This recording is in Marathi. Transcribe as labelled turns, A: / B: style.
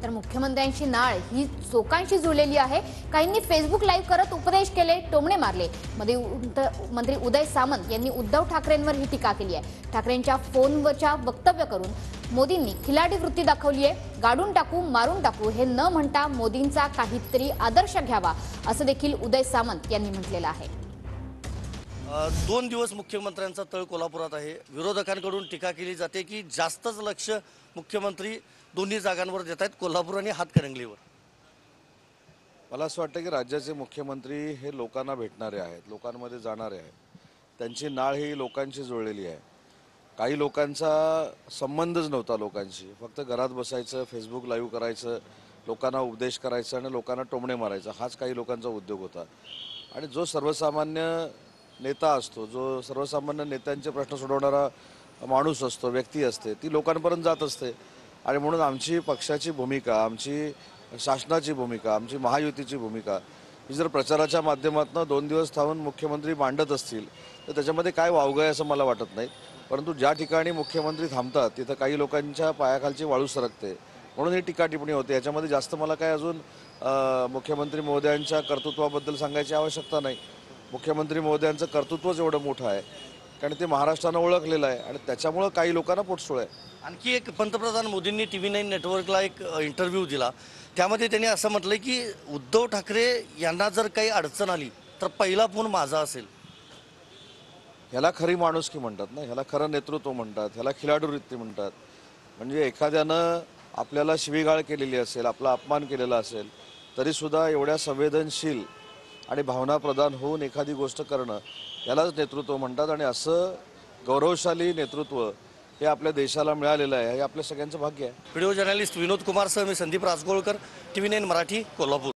A: तर मुख्यमंत्र्यांची नाळ ही चोकांशी जुळलेली आहे। काहींनी फेसबुक लाईव्ह करत उपदेश केले, टोमणे मारले। मंत्री उदय सामंत यांनी उद्धव ठाकरेंवर ही टीका केली आहे। ठाकरेंच्या फोनवरच्या वक्तव्य करून मोदींनी खिलाडी वृत्ती दाखवली आहे। गाडून टाकू, मारून टाकू हे न म्हणता मोदींचा काहीतरी आदर्श घ्यावा असं देखील उदय सामंत यांनी म्हटलेलं आहे।
B: 2 दिवस मुख्यमंत्र्यांचा तळ कोल्हापुरात आहे। विरोधकांकडून टीका केली जाते की जास्तच लक्ष मुख्यमंत्री दोन्ही जागांवर देत आहेत, कोल्हापूर आणि हातकणंगलेवर।
C: मला असं वाटतं की राज्याचे मुख्यमंत्री हे लोकांना भेटणारे आहेत, लोकांमध्ये जाणारे आहेत। त्यांची नाळ ही लोकांशी जुळलेली आहे। काही लोकांचा संबंधच नव्हता लोकांशी, फक्त घरात बसायचं, फेसबुक लाईव्ह करायचं, लोकांना उपदेश करायचं आणि लोकांना टोमणे मारायचं, हाच काही लोकांचा उद्योग होता। आणि जो सर्वसामान्य नेता असतो, जो सर्वसामान्य नेत्यांचे प्रश्न सोडवणारा माणूस असतो, व्यक्ती असते, ती लोकांपर्यंत जात असते। आणि म्हणून आमची पक्षाची भूमिका, आमची शासनाची भूमिका, आमची महायुतीची भूमिका ही जर प्रचाराच्या माध्यमातून 2 दिवस थांबून मुख्यमंत्री मांडत असतील तर त्याच्यामध्ये काय वावगं आहे असं मला वाटत नाही। परंतु ज्या ठिकाणी मुख्यमंत्री थांबतात तिथं काही लोकांच्या पायाखालची वाळू सरकते, म्हणून ही टीका टिप्पणी होते। याच्यामध्ये जास्त मला काय अजून मुख्यमंत्री महोदयांच्या कर्तृत्वाबद्दल सांगायची आवश्यकता नाही। मुख्यमंत्री महोदयांचं कर्तृत्वच एवढं मोठं आहे कारण ते महाराष्ट्रानं ओळखलेलं आहे आणि त्याच्यामुळं काही लोकांना पोटसोळ आहे।
B: आणखी एक पंतप्रधान मोदींनी TV9 नेटवर्कला एक इंटरव्ह्यू दिला, त्यामध्ये त्यांनी असं म्हटलंय की उद्धव ठाकरे यांना जर काही अडचण आली तर पहिला फोन माझा असेल।
C: ह्याला खरी माणुसकी म्हणतात ना, ह्याला खरं नेतृत्व म्हणतात, ह्याला खिलाडू वृत्ती म्हणतात। म्हणजे एखाद्यानं आपल्याला शिवीगाळ केलेली असेल, आपला अपमान केलेला असेल, तरीसुद्धा एवढ्या संवेदनशील आणि भावनाप्रधान होऊन एखादी गोष्ट करणं यालाच नेतृत्व म्हणतात। आणि असं गौरवशाली नेतृत्व हे आपल्या देशाला मिळालेलं आहे, हे आपल्या सगळ्यांचं भाग्य आहे।
B: व्हिडिओ जर्नलिस्ट विनोद कुमार सह मी संदीप राजगोळकर, TV9 मराठी, कोल्हापूर।